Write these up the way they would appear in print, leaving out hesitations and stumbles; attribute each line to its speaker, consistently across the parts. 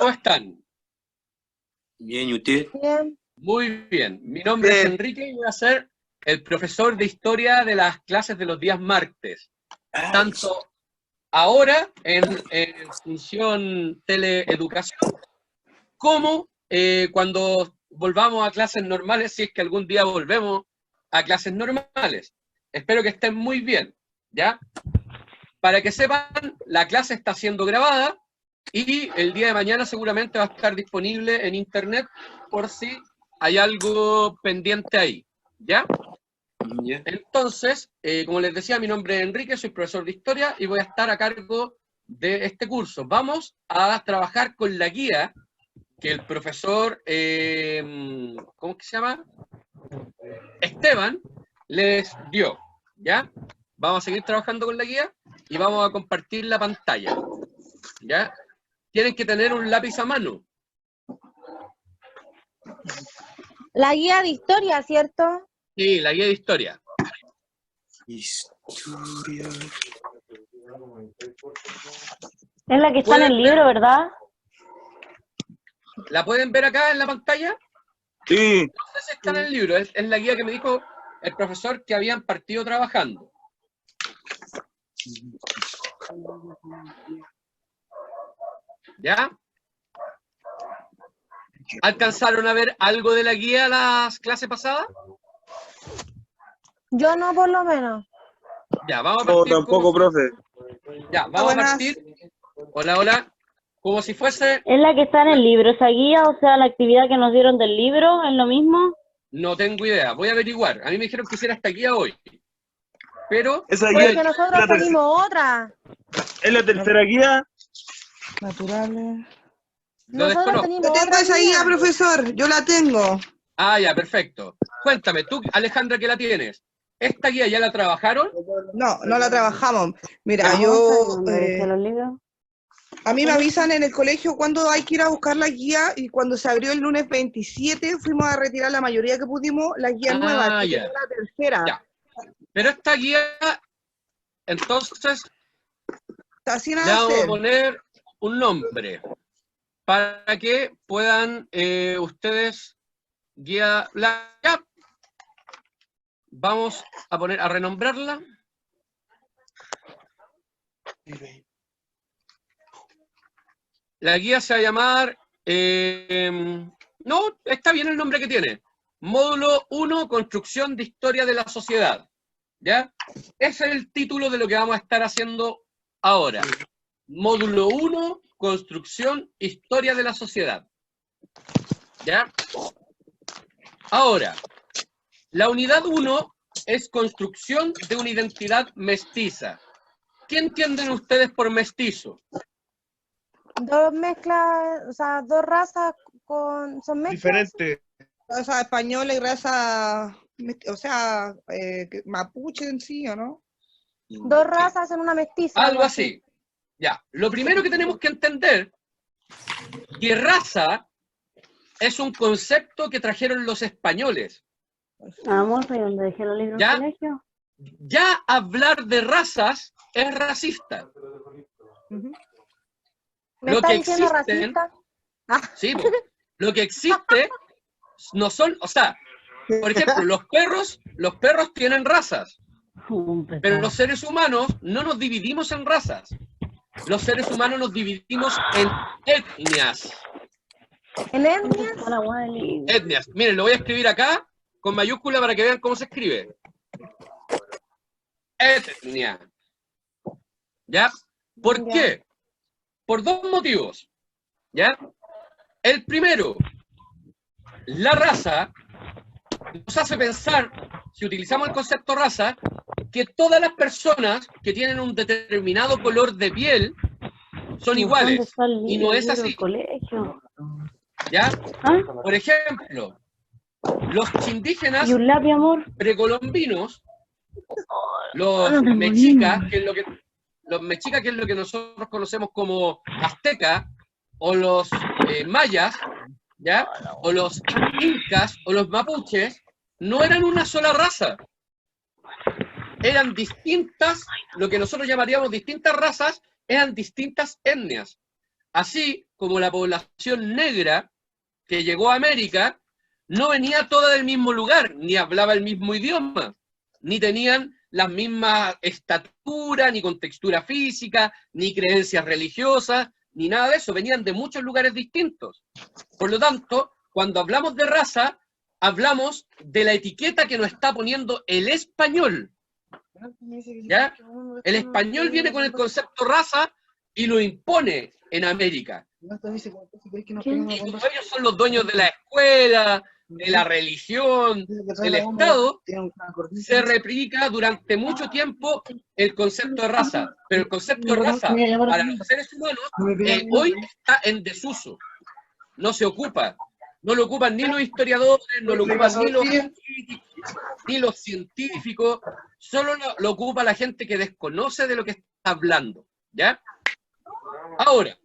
Speaker 1: ¿Cómo están?
Speaker 2: Bien, ¿y usted?
Speaker 3: Bien.
Speaker 1: Muy bien. Mi nombre es Enrique y voy a ser el profesor de historia de las clases de los días martes. Tanto ahora en función teleeducación, como cuando volvamos a clases normales, si es que algún día volvemos a clases normales. Espero que estén muy bien, ¿ya? Para que sepan, la clase está siendo grabada y el día de mañana seguramente va a estar disponible en internet por si hay algo pendiente ahí, ¿ya?
Speaker 2: Ya.
Speaker 1: Entonces, como les decía, mi nombre es Enrique, soy profesor de historia y voy a estar a cargo de este curso. Vamos a trabajar con la guía que el profesor, ¿cómo que se llama? Esteban les dio, ¿ya? Vamos a seguir trabajando con la guía y vamos a compartir la pantalla, ¿ya? Tienen que tener un lápiz a mano.
Speaker 3: La guía de historia, ¿cierto?
Speaker 1: Sí, la guía de historia.
Speaker 2: Historia.
Speaker 4: Es la que está en el libro, ¿verdad?
Speaker 1: ¿La pueden ver acá en la pantalla?
Speaker 2: Sí.
Speaker 1: No sé si está en el libro, es la guía que me dijo el profesor que habían partido trabajando. ¿Ya? ¿Alcanzaron a ver algo de la guía las clases pasadas?
Speaker 3: Yo no, por lo menos.
Speaker 1: Ya, vamos a
Speaker 2: No,
Speaker 1: partir.
Speaker 2: tampoco, profe.
Speaker 1: Ya, vamos a partir. Hola, hola. Como si fuese.
Speaker 4: Es la que está en el libro, esa guía, o sea, la actividad que nos dieron del libro, ¿es lo mismo?
Speaker 1: No tengo idea, voy a averiguar. A mí me dijeron que hiciera esta guía hoy. Pero.
Speaker 2: Esa
Speaker 3: Pues
Speaker 2: guía
Speaker 3: que nosotros tenemos otra.
Speaker 2: es la tercera guía.
Speaker 5: Naturales.
Speaker 1: Lo
Speaker 3: Nosotros
Speaker 1: desconozco.
Speaker 3: tenemos
Speaker 5: Yo tengo
Speaker 3: otra
Speaker 5: esa guía, profesor. Yo la tengo.
Speaker 1: Ah, ya, perfecto. Cuéntame, tú, Alejandra, que la tienes. ¿Esta guía ya la trabajaron?
Speaker 5: No, no la trabajamos. Mira,
Speaker 1: Ya.
Speaker 4: ¿Dónde dejé los libros?
Speaker 5: a mí me avisan en el colegio cuando hay que ir a buscar la guía y cuando se abrió el lunes 27 fuimos a retirar la mayoría que pudimos, la guía nueva, que
Speaker 1: Ya.
Speaker 5: es la tercera.
Speaker 1: Ya. Pero esta guía, entonces,
Speaker 5: Así
Speaker 1: le
Speaker 5: nada
Speaker 1: vamos a
Speaker 5: hacer.
Speaker 1: poner un nombre para que puedan ustedes guía la. Ya. Vamos a renombrarla. La guía se va a llamar. No, está bien el nombre que tiene. Módulo 1, Construcción de Historia de la Sociedad. ¿Ya? Ese es el título de lo que vamos a estar haciendo ahora. Módulo 1, Construcción, Historia de la Sociedad. ¿Ya? Ahora, la unidad 1 es construcción de una identidad mestiza. ¿Qué entienden ustedes por mestizo?
Speaker 3: Dos mezclas, o sea, dos razas son mezclas.
Speaker 2: Diferente.
Speaker 5: Raza española y raza, o sea, mapuche en sí, ¿o no?
Speaker 3: Dos razas en una mestiza.
Speaker 1: Algo así. Ya. Lo primero que tenemos que entender que raza es un concepto que trajeron los españoles.
Speaker 4: Vamos, ahí donde dejé los libros en
Speaker 1: ¿Ya?
Speaker 4: el colegio.
Speaker 1: Ya hablar de razas es racista.
Speaker 3: ¿Me
Speaker 1: Lo
Speaker 3: está
Speaker 1: que
Speaker 3: diciendo
Speaker 1: existen,
Speaker 3: racista?
Speaker 1: sí, pues, lo que existe no son, o sea, por ejemplo, los perros tienen razas, pero los seres humanos no nos dividimos en razas. Los seres humanos nos dividimos en etnias.
Speaker 3: ¿En etnias?
Speaker 1: Etnias. Miren, lo voy a escribir acá con mayúscula para que vean cómo se escribe. Etnia. ¿Ya? ¿Por qué? Por dos motivos. ¿Ya? El primero, la raza nos hace pensar, si utilizamos el concepto raza, que todas las personas que tienen un determinado color de piel son iguales. Y no es así. ¿Ya?
Speaker 4: ¿Ah?
Speaker 1: Por ejemplo, los indígenas
Speaker 4: ¿Y un lápiz, amor?
Speaker 1: precolombinos, los mexicas, que es lo que nosotros conocemos como azteca, o los mayas, ¿ya? O los incas, o los mapuches, no eran una sola raza. Eran distintas, lo que nosotros llamaríamos distintas razas, eran distintas etnias. Así como la población negra que llegó a América no venía toda del mismo lugar, ni hablaba el mismo idioma, ni tenían las mismas estaturas, ni contextura física, ni creencias religiosas, ni nada de eso, venían de muchos lugares distintos. Por lo tanto, cuando hablamos de raza, hablamos de la etiqueta que nos está poniendo el español. ¿Ya? El español viene con el concepto raza y lo impone en América. Y ellos son los dueños de la escuela, de la religión, del Estado. Se replica durante mucho tiempo el concepto de raza, pero el concepto de raza para los seres humanos hoy está en desuso. No se ocupa. No lo ocupan ni los historiadores, no lo ocupan ni los críticos, ni los científicos, solo lo ocupa la gente que desconoce de lo que está hablando, ¿ya? Ahora,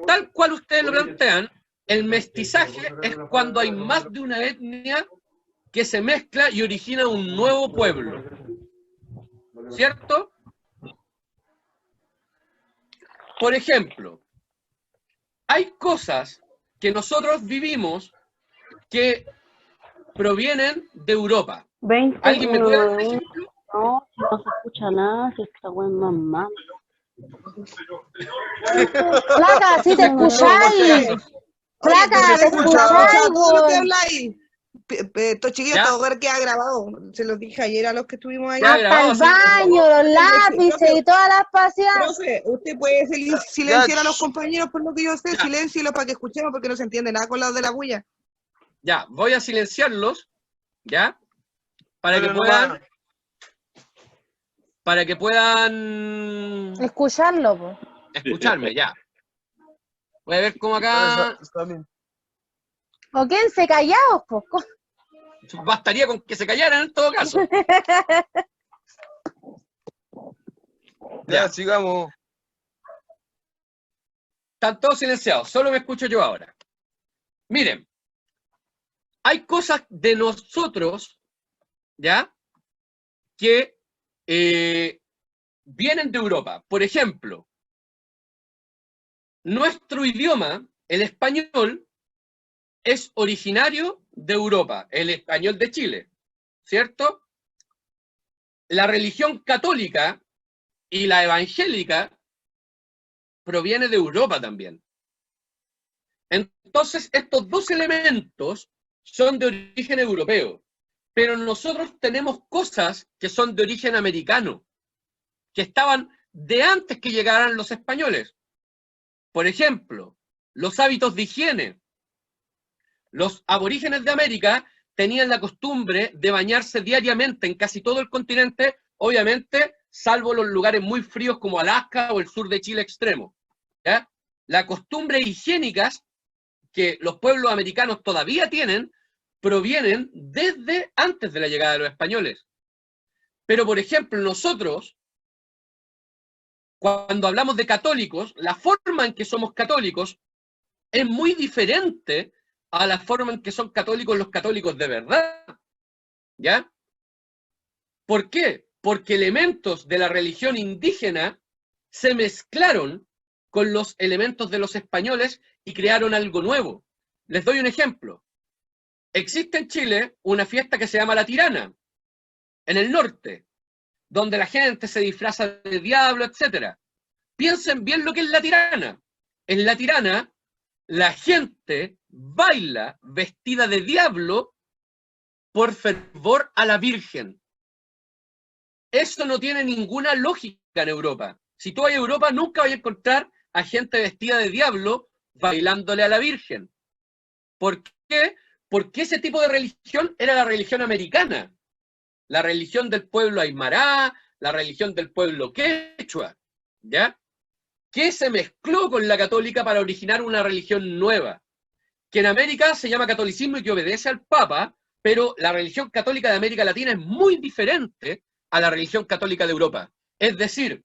Speaker 1: tal cual ustedes lo plantean, el mestizaje es cuando hay más de una etnia que se mezcla y origina un nuevo pueblo, ¿cierto? Por ejemplo, hay cosas que nosotros vivimos que provienen de Europa.
Speaker 4: 20.
Speaker 1: ¿Alguien me puede dar un ejemplo?
Speaker 4: No, no se escucha nada, si esta weá es mamá.
Speaker 3: Flaca, sí te escucháis. Flaca, te escucháis,
Speaker 5: todo lo que
Speaker 3: weón.
Speaker 5: habláis. Estos chiquillos,
Speaker 1: ¿Ya?
Speaker 5: todo queda grabado. Se los dije ayer a los que estuvimos ahí.
Speaker 1: Ya,
Speaker 3: Hasta
Speaker 1: grabado,
Speaker 3: el
Speaker 1: sí, por
Speaker 3: baño,
Speaker 1: favor.
Speaker 3: los lápices y todas las paseadas.
Speaker 5: Profe, usted puede silenciar a los compañeros por lo que yo sé, siléncielo para que escuchemos porque no se entiende nada con los de la bulla.
Speaker 1: Ya, voy a silenciarlos, ¿ya? Para que
Speaker 2: Pero no
Speaker 1: puedan...
Speaker 2: va.
Speaker 1: Para que puedan
Speaker 3: Escucharlo, po.
Speaker 1: escucharme, ya. Voy a ver cómo acá...
Speaker 3: O quédense callados, po.
Speaker 1: Bastaría con que se callaran en todo caso.
Speaker 6: Ya, sigamos.
Speaker 1: Están todos silenciados, solo me escucho yo ahora. Miren, hay cosas de nosotros, ¿ya? Que vienen de Europa. Por ejemplo, nuestro idioma, el español, es originario de Europa, el español de Chile, ¿cierto? La religión católica y la evangélica proviene de Europa también. Entonces, estos dos elementos son de origen europeo, pero nosotros tenemos cosas que son de origen americano, que estaban de antes que llegaran los españoles. Por ejemplo, los hábitos de higiene. Los aborígenes de América tenían la costumbre de bañarse diariamente en casi todo el continente, obviamente, salvo los lugares muy fríos como Alaska o el sur de Chile extremo, ¿ya? Las costumbres higiénicas que los pueblos americanos todavía tienen provienen desde antes de la llegada de los españoles. Pero, por ejemplo, nosotros, cuando hablamos de católicos, la forma en que somos católicos es muy diferente a la forma en que son católicos los católicos de verdad, ¿ya? ¿Por qué? Porque elementos de la religión indígena se mezclaron con los elementos de los españoles y crearon algo nuevo. Les doy un ejemplo. Existe en Chile una fiesta que se llama La Tirana, en el norte, donde la gente se disfraza de diablo, etc. Piensen bien lo que es La Tirana. En La Tirana, la gente baila vestida de diablo por fervor a la Virgen. Eso no tiene ninguna lógica en Europa. Si tú vas a Europa, nunca vas a encontrar a gente vestida de diablo bailándole a la Virgen. ¿Por qué? Porque ese tipo de religión era la religión americana. La religión del pueblo aymara, la religión del pueblo quechua, ¿ya? Que se mezcló con la católica para originar una religión nueva, que en América se llama catolicismo y que obedece al Papa, pero la religión católica de América Latina es muy diferente a la religión católica de Europa. Es decir,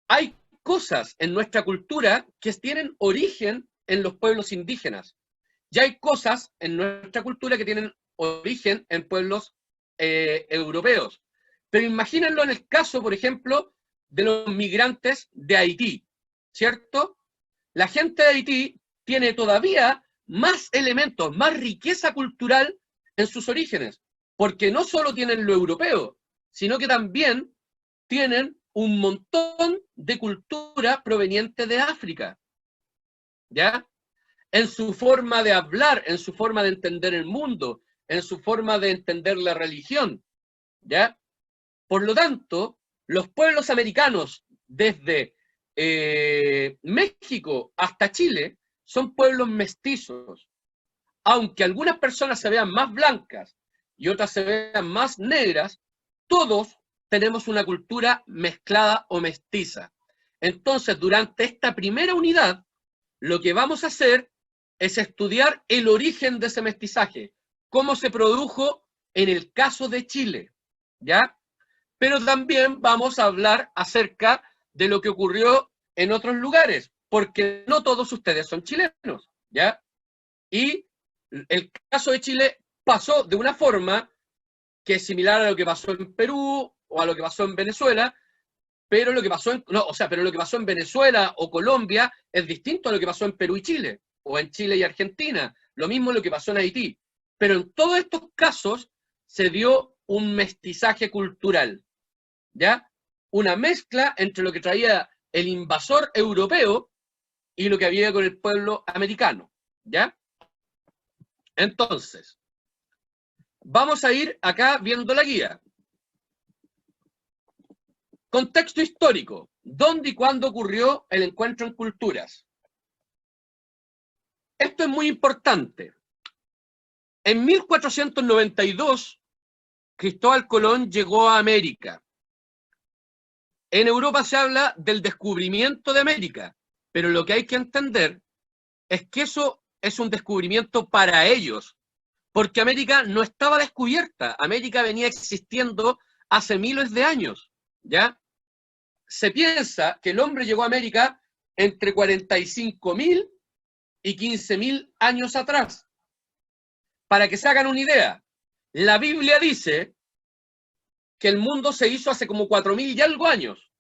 Speaker 1: hay cosas en nuestra cultura que tienen origen en los pueblos indígenas, y hay cosas en nuestra cultura que tienen origen en pueblos europeos. Pero imagínenlo en el caso, por ejemplo, de los migrantes de Haití, ¿cierto? la gente de Haití tiene todavía más elementos, más riqueza cultural en sus orígenes, porque no solo tienen lo europeo, sino que también tienen un montón de cultura proveniente de África, ¿ya? En su forma de hablar, en su forma de entender el mundo, en su forma de entender la religión, ¿ya? Por lo tanto, los pueblos americanos, desde México hasta Chile, son pueblos mestizos. Aunque algunas personas se vean más blancas y otras se vean más negras, todos tenemos una cultura mezclada o mestiza. Entonces, durante esta primera unidad, lo que vamos a hacer es estudiar el origen de ese mestizaje, cómo se produjo en el caso de Chile, ¿ya? Pero también vamos a hablar acerca de lo que ocurrió en otros lugares, porque no todos ustedes son chilenos, ¿ya? Y el caso de Chile pasó de una forma que es similar a lo que pasó en Perú o a lo que pasó en Venezuela, pero lo que pasó pero lo que pasó en Venezuela o Colombia es distinto a lo que pasó en Perú y Chile, o en Chile y Argentina, lo mismo lo que pasó en Haití. Pero en todos estos casos se dio un mestizaje cultural, ¿ya? Una mezcla entre lo que traía el invasor europeo y lo que había con el pueblo americano, ¿ya? Entonces, vamos a ir acá viendo la guía. Contexto histórico. ¿Dónde y cuándo ocurrió el encuentro en culturas? Esto es muy importante. En 1492, Cristóbal Colón llegó a América. En Europa se habla del descubrimiento de América, pero lo que hay que entender es que eso es un descubrimiento para ellos, porque América no estaba descubierta. América venía existiendo hace miles de años, ¿ya? Se piensa que el hombre llegó a América entre 45.000 y 15.000 años atrás. Para que se hagan una idea, la Biblia dice que el mundo se hizo hace como 4.000 y algo años,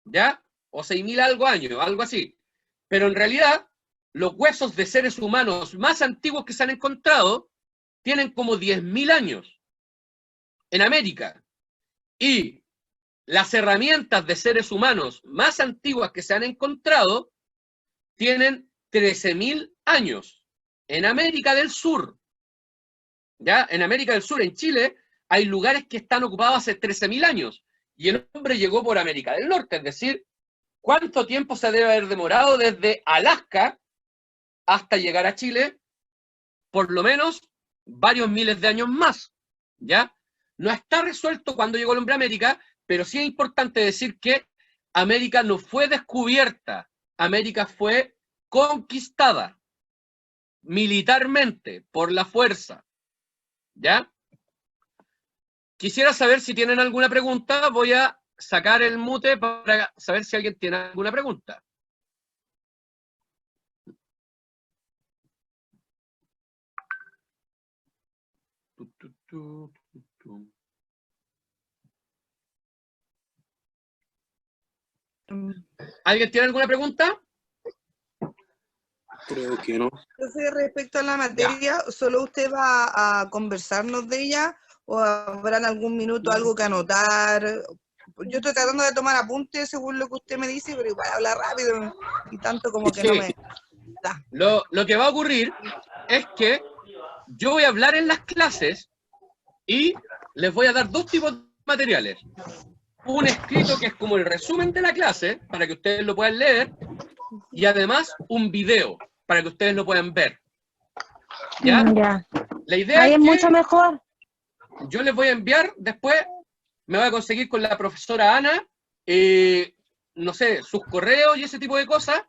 Speaker 1: ¿ya? O 6.000 algo años, algo así. Pero en realidad, los huesos de seres humanos más antiguos que se han encontrado tienen como 10.000 años en América. Y las herramientas de seres humanos más antiguas que se han encontrado tienen 13.000 años en América del Sur. ¿Ya? En América del Sur, en Chile, hay lugares que están ocupados hace 13.000 años. Y el hombre llegó por América del Norte, es decir, ¿cuánto tiempo se debe haber demorado desde Alaska hasta llegar a Chile? Por lo menos varios miles de años más, ¿ya? No está resuelto cuándo llegó el hombre a América, pero sí es importante decir que América no fue descubierta, América fue conquistada militarmente por la fuerza, ¿ya? Quisiera saber si tienen alguna pregunta. Voy a sacar el mute para saber si alguien tiene alguna pregunta. ¿Alguien tiene alguna pregunta?
Speaker 2: Creo que no.
Speaker 5: Entonces, respecto a la materia, ¿solo usted va a conversarnos de ella o habrá en algún minuto algo que anotar? Yo estoy tratando de tomar apuntes según lo que usted me dice, pero igual habla rápido y tanto como que
Speaker 1: Sí.
Speaker 5: no me da.
Speaker 1: Lo que va a ocurrir es que yo voy a hablar en las clases y les voy a dar dos tipos de materiales. Un escrito que es como el resumen de la clase, para que ustedes lo puedan leer, y además un video, para que ustedes lo puedan ver. ¿Ya?
Speaker 4: Ya.
Speaker 1: La idea
Speaker 4: Ahí
Speaker 1: es
Speaker 4: es
Speaker 1: que
Speaker 4: mucho mejor.
Speaker 1: yo les voy a enviar después, me voy a conseguir con la profesora Ana, no sé, sus correos y ese tipo de cosas,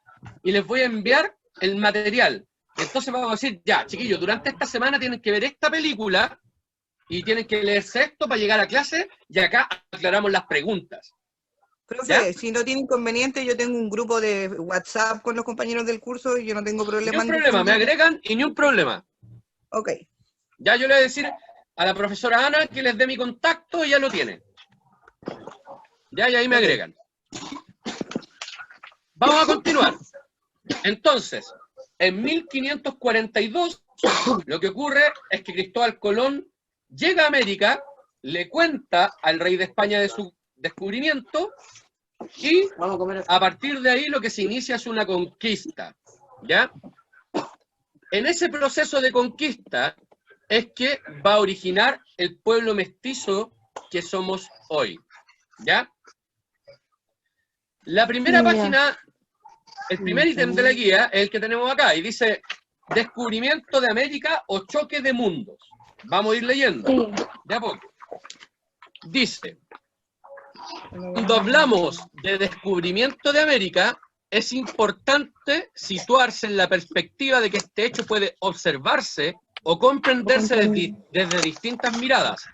Speaker 1: y les voy a enviar el material. Entonces vamos a decir, ya, chiquillos, durante esta semana tienen que ver esta película y tienen que leerse esto para llegar a clase, y acá aclaramos las preguntas.
Speaker 5: Profe,
Speaker 1: ¿Ya?
Speaker 5: si no tiene inconveniente, yo tengo un grupo de WhatsApp con los compañeros del curso y yo no tengo problema.
Speaker 1: Ni un problema, me agregan y ni un problema.
Speaker 5: Ok.
Speaker 1: Ya yo le voy a decir a la profesora Ana que les dé mi contacto y ya lo tiene. Ya, y ahí me agregan. Vamos a continuar. Entonces, en 1542, lo que ocurre es que Cristóbal Colón llega a América, le cuenta al rey de España de su descubrimiento, y a partir de ahí lo que se inicia es una conquista, ¿ya? En ese proceso de conquista es que va a originar el pueblo mestizo que somos hoy, ¿ya? La primera página, el primer ítem de la guía es el que tenemos acá, y dice, descubrimiento de América o choque de mundos. Vamos a ir leyendo, de a poco. Dice, cuando hablamos de descubrimiento de América, es importante situarse en la perspectiva de que este hecho puede observarse o comprenderse desde distintas miradas,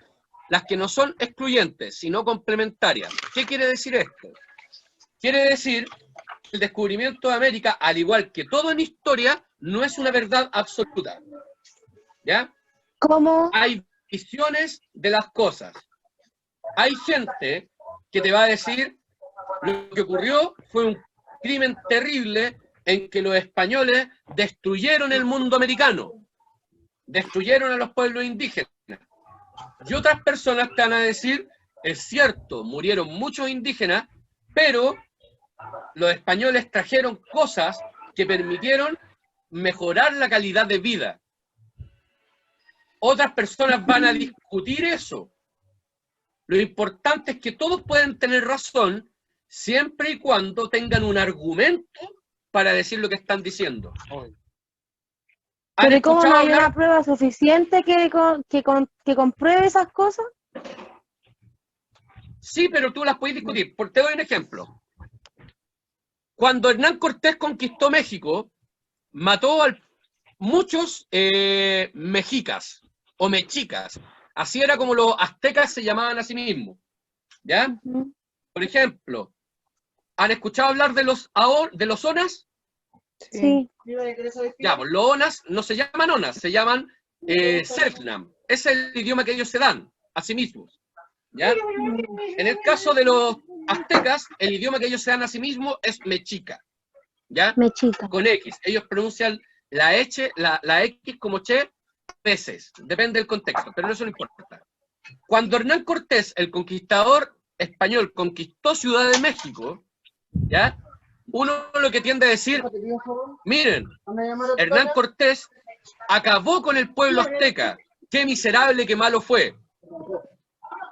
Speaker 1: las que no son excluyentes, sino complementarias. ¿Qué quiere decir esto? Quiere decir que el descubrimiento de América, al igual que todo en historia, no es una verdad absoluta. ¿Ya?
Speaker 3: ¿Cómo?
Speaker 1: Hay visiones de las cosas. Hay gente que te va a decir lo que ocurrió fue un crimen terrible en que los españoles destruyeron el mundo americano, destruyeron a los pueblos indígenas. Y otras personas te van a decir, es cierto, murieron muchos indígenas, pero los españoles trajeron cosas que permitieron mejorar la calidad de vida. Otras personas van a discutir eso. Lo importante es que todos pueden tener razón siempre y cuando tengan un argumento para decir lo que están diciendo.
Speaker 3: ¿Pero cómo no hay una prueba suficiente que compruebe esas cosas?
Speaker 1: Sí, pero tú las puedes discutir. Te doy un ejemplo. Cuando Hernán Cortés conquistó México, mató a muchos mexicas o mexicas. Así era como los aztecas se llamaban a sí mismos. ¿Ya? Por ejemplo, ¿han escuchado hablar de los onas?
Speaker 3: Sí.
Speaker 1: Ya, pues los onas no se llaman onas, se llaman Selknam. Ese es el idioma que ellos se dan a sí mismos. ¿Ya? En el caso de los aztecas, el idioma que ellos se dan a sí mismos es mexica. ¿Ya?
Speaker 3: Mexica.
Speaker 1: Con X. Ellos pronuncian la X como che veces. Depende del contexto, pero eso no importa. Cuando Hernán Cortés, el conquistador español, conquistó Ciudad de México, ¿ya? Uno lo que tiende a decir, miren, Hernán Cortés acabó con el pueblo azteca, qué miserable, qué malo fue.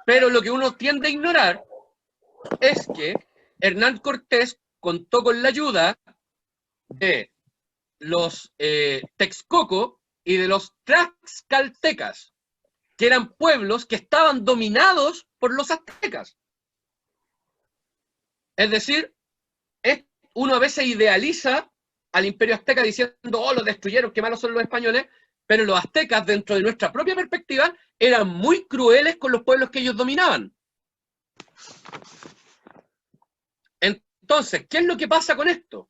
Speaker 1: Pero lo que uno tiende a ignorar es que Hernán Cortés contó con la ayuda de los Texcoco y de los Tlaxcaltecas, que eran pueblos que estaban dominados por los aztecas. Es decir, uno a veces idealiza al imperio azteca diciendo, oh, lo destruyeron, qué malos son los españoles, pero los aztecas, dentro de nuestra propia perspectiva, eran muy crueles con los pueblos que ellos dominaban. Entonces, ¿qué es lo que pasa con esto?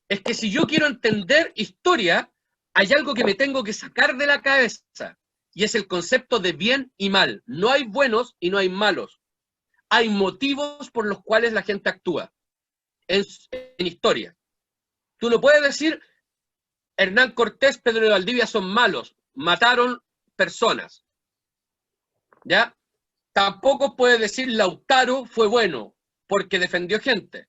Speaker 1: Es que si yo quiero entender historia, hay algo que me tengo que sacar de la cabeza, y es el concepto de bien y mal. No hay buenos y no hay malos. Hay motivos por los cuales la gente actúa en historia. Tú no puedes decir, Hernán Cortés, Pedro de Valdivia son malos, mataron personas. ¿Ya? Tampoco puedes decir, Lautaro fue bueno, porque defendió gente.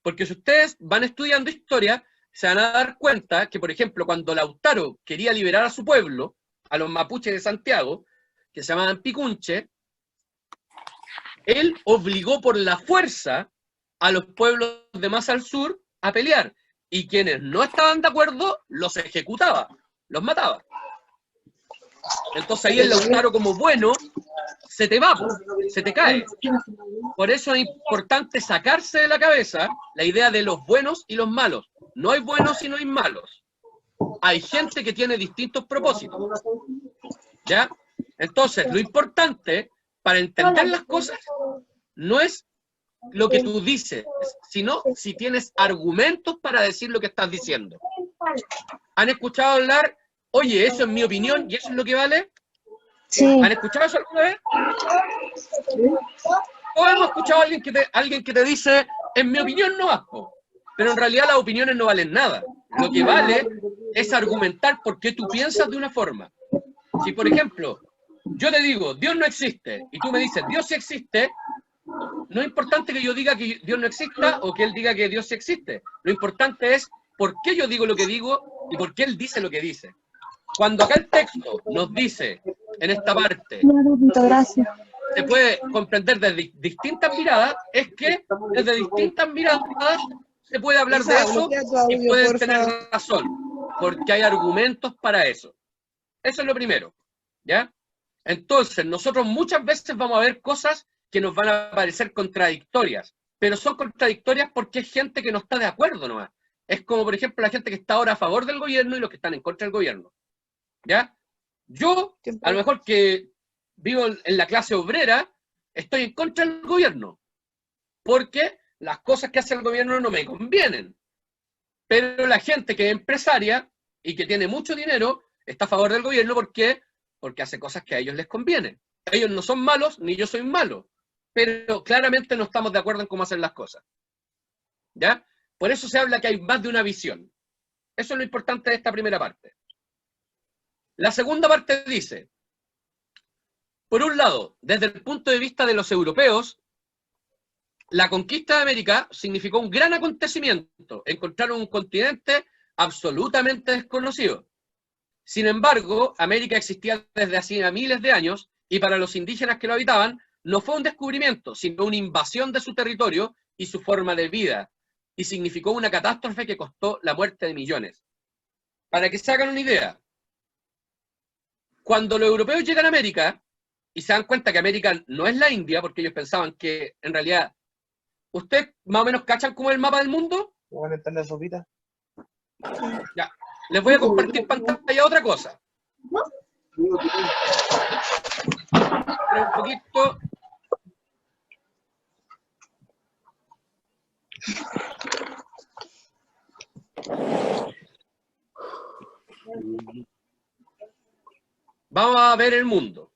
Speaker 1: Porque si ustedes van estudiando historia, se van a dar cuenta que, por ejemplo, cuando Lautaro quería liberar a su pueblo, a los mapuches de Santiago, que se llamaban Picunche, él obligó por la fuerza a los pueblos de más al sur a pelear, y quienes no estaban de acuerdo los ejecutaba, los mataba. Entonces ahí el Lautaro como bueno se te va, se te cae. Por eso es importante sacarse de la cabeza la idea de los buenos y los malos. No hay buenos y no hay malos. Hay gente que tiene distintos propósitos. ¿Ya? Entonces, lo importante para entender las cosas no es lo que tú dices, sino si tienes argumentos para decir lo que estás diciendo. ¿Han escuchado hablar, oye, eso es mi opinión y eso es lo que vale?
Speaker 3: Sí.
Speaker 1: ¿Han escuchado eso alguna vez? ¿O hemos escuchado a alguien que te dice, en mi opinión no vas? pero en realidad las opiniones no valen nada. Lo que vale es argumentar por qué tú piensas de una forma. Si, por ejemplo, yo te digo, Dios no existe, y tú me dices, Dios sí existe, no es importante que yo diga que Dios no exista o que él diga que Dios sí existe. Lo importante es por qué yo digo lo que digo y por qué él dice lo que dice. Cuando acá el texto nos dice, en esta parte,
Speaker 3: Gracias.
Speaker 1: se puede comprender desde distintas miradas, es que desde distintas miradas se puede hablar de eso y pueden tener razón, porque hay argumentos para eso. Eso es lo primero, ¿ya? Entonces, nosotros muchas veces vamos a ver cosas que nos van a parecer contradictorias, pero son contradictorias porque es gente que no está de acuerdo nomás. Es como, por ejemplo, la gente que está ahora a favor del gobierno y los que están en contra del gobierno, ¿ya? Yo, a lo mejor que vivo en la clase obrera, estoy en contra del gobierno, porque las cosas que hace el gobierno no me convienen. Pero la gente que es empresaria y que tiene mucho dinero está a favor del gobierno porque hace cosas que a ellos les convienen. Ellos no son malos, ni yo soy malo, pero claramente no estamos de acuerdo en cómo hacer las cosas. ¿Ya? Por eso se habla que hay más de una visión. Eso es lo importante de esta primera parte. La segunda parte dice, por un lado, desde el punto de vista de los europeos, la conquista de América significó un gran acontecimiento. Encontraron un continente absolutamente desconocido. Sin embargo, América existía desde hacía miles de años y para los indígenas que lo habitaban no fue un descubrimiento, sino una invasión de su territorio y su forma de vida, y significó una catástrofe que costó la muerte de millones. Para que se hagan una idea, cuando los europeos llegan a América y se dan cuenta que América no es la India, porque ellos pensaban que en realidad, ¿ustedes más o menos cachan cómo es el mapa del mundo? Ya, les voy a compartir pantalla otra cosa. Pero un poquito. Vamos a ver el mundo.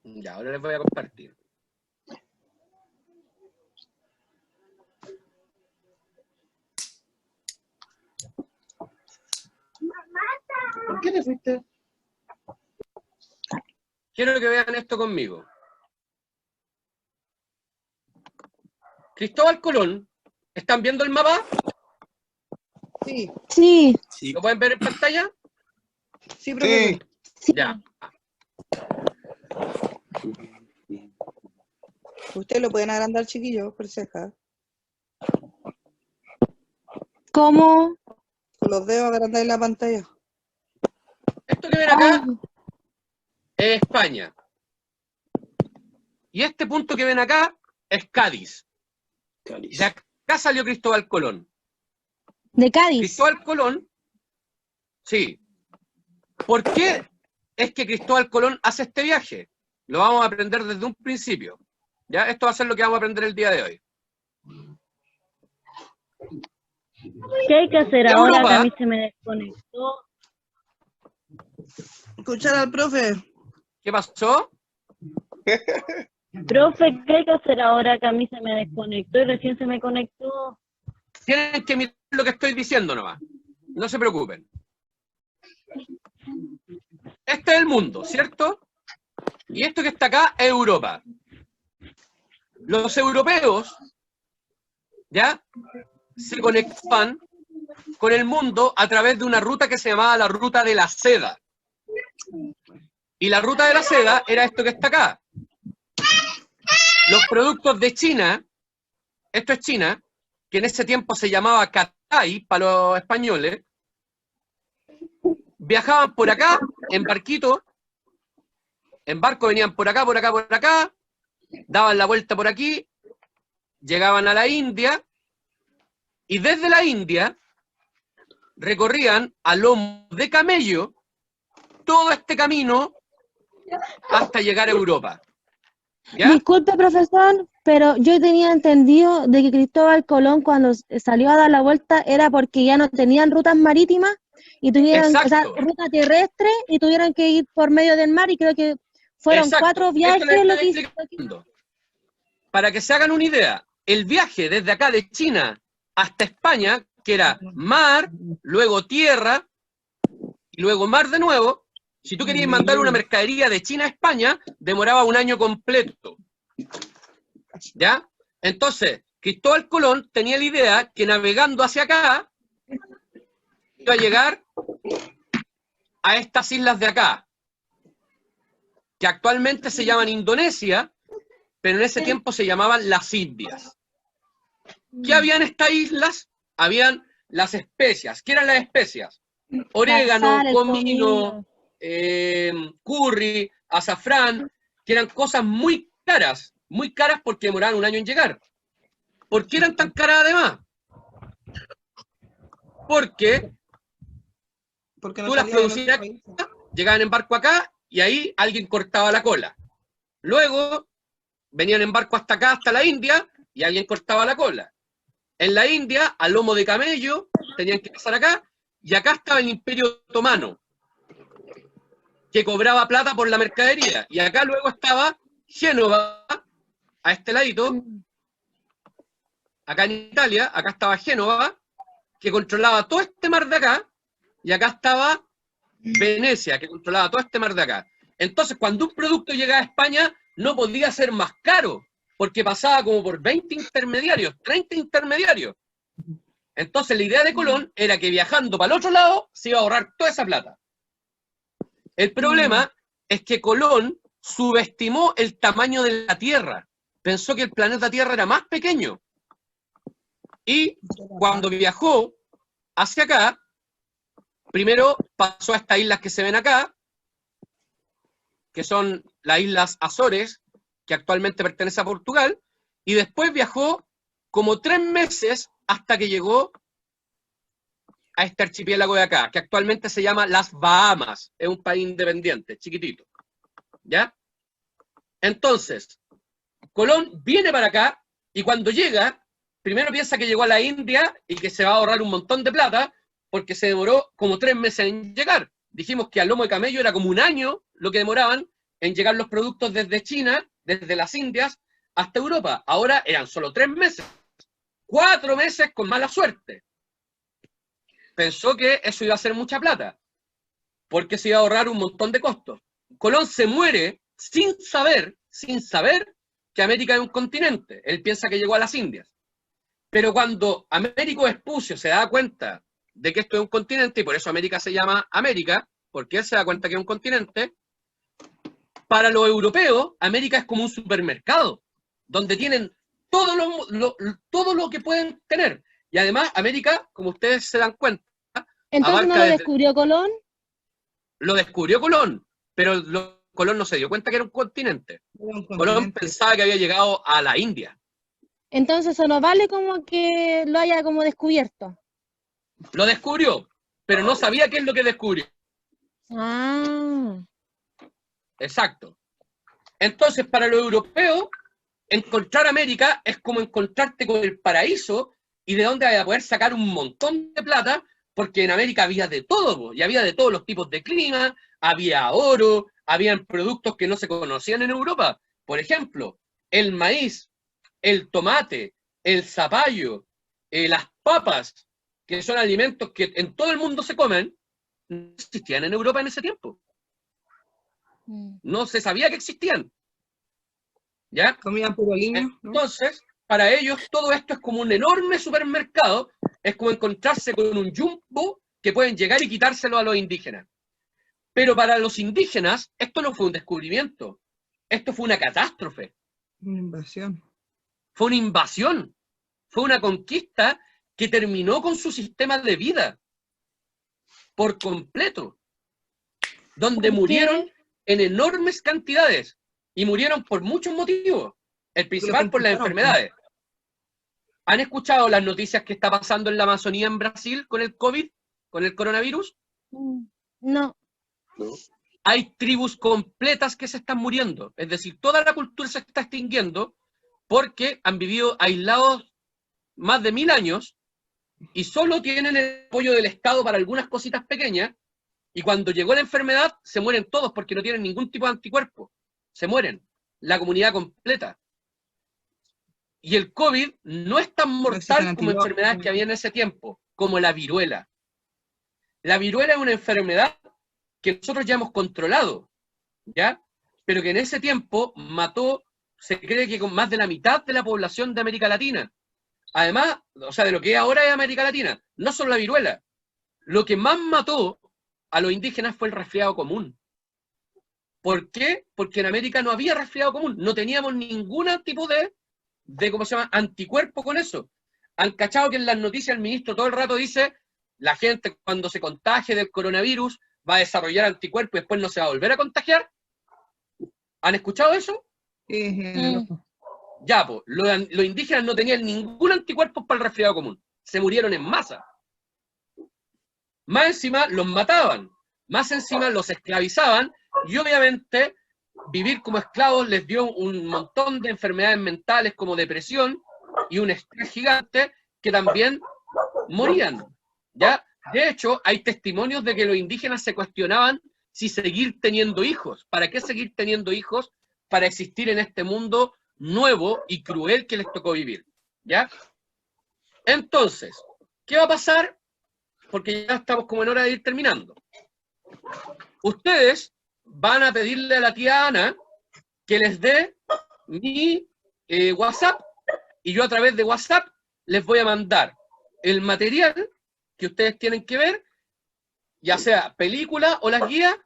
Speaker 1: Ya, ahora les voy a compartir.
Speaker 6: ¿Por qué te fuiste?
Speaker 1: Quiero que vean esto conmigo. Cristóbal Colón, ¿están viendo el mapa?
Speaker 5: Sí,
Speaker 3: Sí,
Speaker 1: ¿Lo pueden ver en pantalla?
Speaker 5: sí, profesor.
Speaker 1: Ya.
Speaker 5: Ustedes lo pueden agrandar, chiquillos, por ceja.
Speaker 3: ¿cómo?
Speaker 5: Con los dedos agrandáis la pantalla.
Speaker 1: Esto que ven acá es España. Y este punto que ven acá es Cádiz. De acá salió Cristóbal Colón.
Speaker 3: De Cádiz.
Speaker 1: Cristóbal Colón, sí. ¿Por qué es que Cristóbal Colón hace este viaje? Lo vamos a aprender desde un principio. ¿Ya? Esto va a ser lo que vamos a aprender el día de hoy.
Speaker 4: ¿Qué hay que hacer ahora que a mí se me desconectó?
Speaker 5: Escuchar al profe.
Speaker 1: ¿Qué pasó?
Speaker 4: Profe, ¿qué hay que hacer ahora que a mí se me desconectó y recién se me conectó?
Speaker 1: Tienen que mirar lo que estoy diciendo nomás. No se preocupen. Este es el mundo, ¿cierto? Y esto que está acá es Europa. Los europeos, ¿ya? Se conectaban con el mundo a través de una ruta que se llamaba la ruta de la seda. Y la ruta de la seda era esto que está acá. Los productos de China, esto es China, que en ese tiempo se llamaba Catay para los españoles, viajaban por acá en barquito, en barco venían por acá, por acá, por acá, daban la vuelta por aquí, llegaban a la India, y desde la India recorrían a lomo de camello todo este camino hasta llegar a Europa. ¿Ya?
Speaker 3: Disculpe, profesor, pero yo tenía entendido de que Cristóbal Colón cuando salió a dar la vuelta era porque ya no tenían rutas marítimas y tuvieron, o sea,
Speaker 1: Exacto.
Speaker 3: ruta terrestre y tuvieron que ir por medio del mar y creo que fueron
Speaker 1: Exacto.
Speaker 3: 4
Speaker 1: Esto
Speaker 3: viajes
Speaker 1: les
Speaker 3: lo
Speaker 1: estoy
Speaker 3: que
Speaker 1: explicando. Para que se hagan una idea, el viaje desde acá de China hasta España, que era mar, luego tierra, y luego mar de nuevo, si tú querías mandar una mercadería de China a España, demoraba un año completo. ¿Ya? Entonces, Cristóbal Colón tenía la idea que navegando hacia acá, iba a llegar a estas islas de acá, que actualmente se llaman Indonesia, pero en ese tiempo se llamaban las Indias. ¿Qué había en estas islas? Habían las especias. ¿Qué eran las especias? Orégano,
Speaker 3: La sal, el
Speaker 1: comino, curry, azafrán, que eran cosas muy caras porque demoraban un año en llegar. ¿Por qué eran tan caras además? Porque
Speaker 5: Porque no
Speaker 1: tú las
Speaker 5: salía de
Speaker 1: producías
Speaker 5: nuestro país.
Speaker 1: acá, llegaban en barco acá y ahí alguien cortaba la cola. Luego venían en barco hasta acá, hasta la India, y alguien cortaba la cola. En la India, a lomo de camello, tenían que pasar acá, y acá estaba el Imperio Otomano, que cobraba plata por la mercadería. Y acá luego estaba Génova, a este ladito, acá en Italia, acá estaba Génova, que controlaba todo este mar de acá, y acá estaba Venecia, que controlaba todo este mar de acá. Entonces, cuando un producto llegaba a España, no podía ser más caro, porque pasaba como por 20 intermediarios, 30 intermediarios. Entonces, la idea de Colón era que viajando para el otro lado, se iba a ahorrar toda esa plata. El problema es que Colón subestimó el tamaño de la Tierra. Pensó que el planeta Tierra era más pequeño. Y cuando viajó hacia acá, primero pasó a estas islas que se ven acá, que son las Islas Azores, que actualmente pertenece a Portugal, y después viajó como 3 meses hasta que llegó a este archipiélago de acá, que actualmente se llama las Bahamas, es un país independiente, chiquitito. ¿Ya? Entonces, Colón viene para acá, y cuando llega, primero piensa que llegó a la India y que se va a ahorrar un montón de plata, porque se demoró como 3 meses en llegar. Dijimos que al lomo de camello era como un año lo que demoraban en llegar los productos desde China, desde las Indias, hasta Europa. Ahora eran solo 3 meses. 4 meses con mala suerte. Pensó que eso iba a ser mucha plata, porque se iba a ahorrar un montón de costos. Colón se muere sin saber que América es un continente. Él piensa que llegó a las Indias. Pero cuando Américo Vespucio se da cuenta de que esto es un continente, y por eso América se llama América, porque él se da cuenta que es un continente, para los europeos, América es como un supermercado, donde tienen todo lo que pueden tener. Y además, América, como ustedes se dan cuenta,
Speaker 3: Entonces no lo descubrió Colón.
Speaker 1: Lo descubrió Colón, pero Colón no se dio cuenta que era un continente. Colón pensaba que había llegado a la India.
Speaker 3: Entonces eso no vale como que lo haya como descubierto.
Speaker 1: Lo descubrió, pero no sabía qué es lo que descubrió.
Speaker 3: Ah.
Speaker 1: Exacto. Entonces, para los europeos, encontrar América es como encontrarte con el paraíso y de donde vas a poder sacar un montón de plata, porque en América había de todo, y había de todos los tipos de clima, había oro, habían productos que no se conocían en Europa. Por ejemplo, el maíz, el tomate, el zapallo, las papas, que son alimentos que en todo el mundo se comen, no existían en Europa en ese tiempo. No se sabía que existían. ¿Ya?
Speaker 5: Comían puro aliño, ¿no?
Speaker 1: Entonces, para ellos todo esto es como un enorme supermercado, es como encontrarse con un jumbo que pueden llegar y quitárselo a los indígenas. Pero para los indígenas esto no fue un descubrimiento, esto fue una catástrofe.
Speaker 5: Una invasión.
Speaker 1: Fue una invasión, fue una conquista que terminó con su sistema de vida por completo, donde murieron en enormes cantidades y murieron por muchos motivos, el principal por las enfermedades. ¿Han escuchado las noticias que está pasando en la Amazonía en Brasil con el COVID, con el coronavirus?
Speaker 3: No.
Speaker 1: hay tribus completas que se están muriendo. Es decir, toda la cultura se está extinguiendo porque han vivido aislados más de 1000 años y solo tienen el apoyo del Estado para algunas cositas pequeñas, y cuando llegó la enfermedad se mueren todos porque no tienen ningún tipo de anticuerpo. Se mueren, la comunidad completa. Y el COVID no es tan mortal como enfermedades que había en ese tiempo, como la viruela. La viruela es una enfermedad que nosotros ya hemos controlado, ¿ya? Pero que en ese tiempo mató, se cree que con más de la mitad de la población de América Latina. Además, o sea, de lo que es ahora es América Latina, no solo la viruela. Lo que más mató a los indígenas fue el resfriado común. ¿Por qué? Porque en América no había resfriado común, no teníamos ningún tipo de ¿cómo se llama?, anticuerpo con eso. Han cachado que en las noticias el ministro todo el rato dice, la gente cuando se contagie del coronavirus va a desarrollar anticuerpos y después no se va a volver a contagiar. ¿Han escuchado eso? Ya, pues, los indígenas no tenían ningún anticuerpo para el resfriado común. Se murieron en masa. Más encima los mataban. Más encima los esclavizaban. Y obviamente vivir como esclavos les dio un montón de enfermedades mentales como depresión y un estrés gigante que también morían. ¿Ya? De hecho, hay testimonios de que los indígenas se cuestionaban si seguir teniendo hijos. ¿Para qué seguir teniendo hijos para existir en este mundo nuevo y cruel que les tocó vivir? ¿Ya? Entonces, ¿qué va a pasar? Porque ya estamos como en hora de ir terminando. Ustedes van a pedirle a la tía Ana que les dé mi WhatsApp, y yo a través de WhatsApp les voy a mandar el material que ustedes tienen que ver, ya sea película o las guías,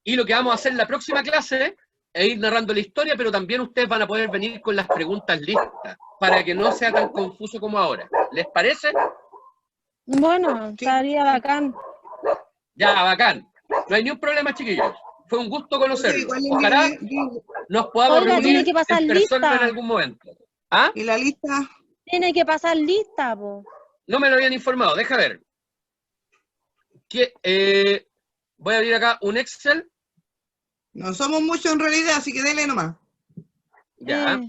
Speaker 1: y lo que vamos a hacer en la próxima clase es ir narrando la historia, pero también ustedes van a poder venir con las preguntas listas, para que no sea tan confuso como ahora. ¿Les parece?
Speaker 3: Bueno, estaría bacán.
Speaker 1: Ya, bacán. No hay ni un problema, chiquillos. Fue un gusto conocerlos. Ojalá nos podamos
Speaker 3: Oiga,
Speaker 1: reunir
Speaker 3: tiene que pasar
Speaker 1: en persona
Speaker 3: lista.
Speaker 1: en algún momento. ¿Ah?
Speaker 5: ¿Y la lista?
Speaker 3: Tiene que pasar lista, po.
Speaker 1: No me lo habían informado. Deja ver. Voy a abrir acá un Excel.
Speaker 5: No somos muchos en realidad, así que dele nomás.
Speaker 1: Ya.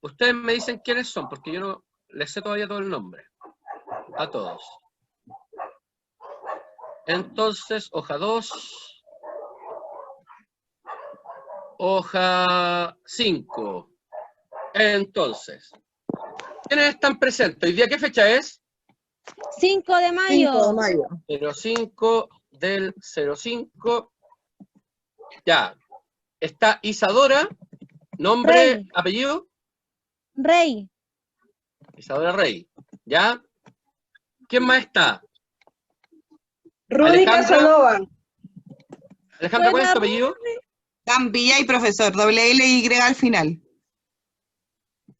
Speaker 1: Ustedes me dicen quiénes son, porque yo no les sé todavía todo el nombre. A todos. Entonces, hoja 2. Hoja 5. Entonces, ¿quiénes están presentes? ¿Hoy día qué fecha es?
Speaker 3: 5 de mayo.
Speaker 5: 5 de mayo.
Speaker 1: 05 del 05. Ya. Está Isadora. Nombre,
Speaker 3: Rey.
Speaker 1: apellido.
Speaker 3: Rey.
Speaker 1: Isadora Rey. ¿Ya? ¿Quién más está?
Speaker 7: Rudy Casanova.
Speaker 1: Alejandra, ¿cuál es tu
Speaker 3: Buena,
Speaker 1: apellido?
Speaker 5: Campillay, profesor, doble L-Y al final.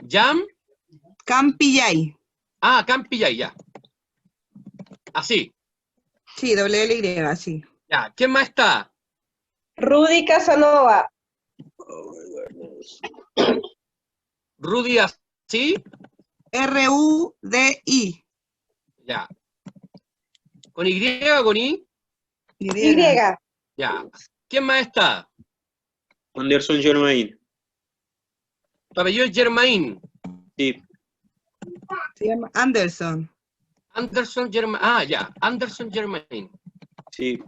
Speaker 1: Jam.
Speaker 5: Campillay.
Speaker 1: Ah, Campillay, ya. Así.
Speaker 5: Sí, doble L-Y, sí.
Speaker 1: Ya. ¿Quién más está?
Speaker 7: Rudy Casanova.
Speaker 1: Rudy, así.
Speaker 5: R-U-D-I.
Speaker 1: Ya. ¿Con Y o con I?
Speaker 7: Y.
Speaker 1: Ya. ¿Quién más está?
Speaker 2: Anderson Germain.
Speaker 1: Tu apellido es Germain.
Speaker 2: Sí.
Speaker 5: Se llama Anderson.
Speaker 1: Anderson Germain. Ah, ya. Anderson Germain.
Speaker 2: Sí.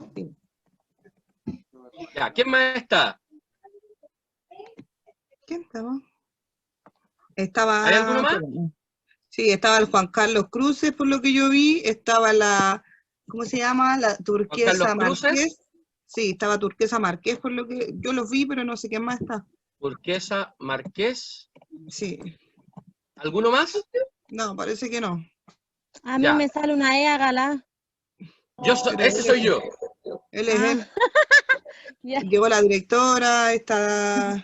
Speaker 1: Ya. ¿Quién más está?
Speaker 5: ¿Quién estaba?
Speaker 1: ¿Hay alguno más?
Speaker 5: Sí, estaba el Juan Carlos Cruces, por lo que yo vi. Estaba la, ¿cómo se llama? La Turquesa
Speaker 1: Juan Carlos Cruces.
Speaker 5: Márquez. Sí, estaba Turquesa Márquez, por lo que yo los vi, pero no sé quién más está.
Speaker 1: Turquesa Márquez.
Speaker 5: Sí.
Speaker 1: ¿Alguno más?
Speaker 5: No, parece que no.
Speaker 3: A mí
Speaker 1: Ya.
Speaker 3: me sale una Ea Galá.
Speaker 1: Ese soy yo.
Speaker 5: Él es él.
Speaker 3: Ya.
Speaker 5: Llegó la directora, está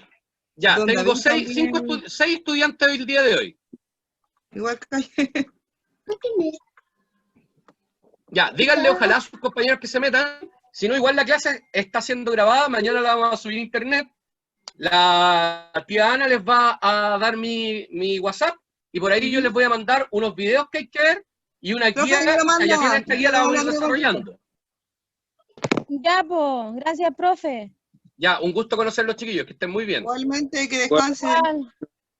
Speaker 1: Ya,
Speaker 5: Don
Speaker 1: tengo
Speaker 5: David
Speaker 1: 6
Speaker 5: también.
Speaker 1: estudiantes el día de hoy.
Speaker 5: igual que
Speaker 1: Ya, díganle ojalá a sus compañeros que se metan. Si no, igual la clase está siendo grabada. Mañana la vamos a subir a internet. La tía Ana les va a dar mi WhatsApp. Y por ahí yo les voy a mandar unos videos que hay que ver y una
Speaker 5: Profe,
Speaker 1: guía,
Speaker 5: yo lo
Speaker 1: o sea,
Speaker 5: mando
Speaker 1: ya tiene
Speaker 5: antes,
Speaker 1: esta guía,
Speaker 5: yo
Speaker 1: la
Speaker 5: lo
Speaker 1: vamos a ir
Speaker 5: mando
Speaker 1: desarrollando.
Speaker 3: Ya, pues, gracias, profe.
Speaker 1: Ya, un gusto conocer chiquillos, que estén muy bien.
Speaker 5: Igualmente, que descansen.
Speaker 3: Igual,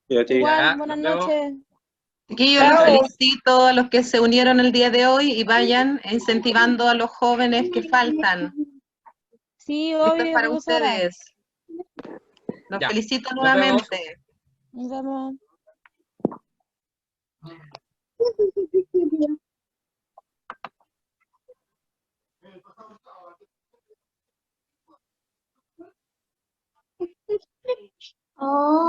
Speaker 2: Fíjate.
Speaker 3: igual,
Speaker 1: Ya,
Speaker 3: buenas
Speaker 1: nos vemos.
Speaker 3: noches.
Speaker 8: Chiquillos, los
Speaker 7: Chao.
Speaker 8: felicito a los que se unieron el día de hoy y vayan incentivando a los jóvenes que faltan.
Speaker 3: Sí,
Speaker 8: Esto es
Speaker 3: obvio,
Speaker 8: para
Speaker 3: profesora.
Speaker 8: ustedes. Los
Speaker 1: Ya,
Speaker 8: felicito
Speaker 1: nos vemos.
Speaker 8: nuevamente.
Speaker 3: Nos vemos.
Speaker 9: Oh.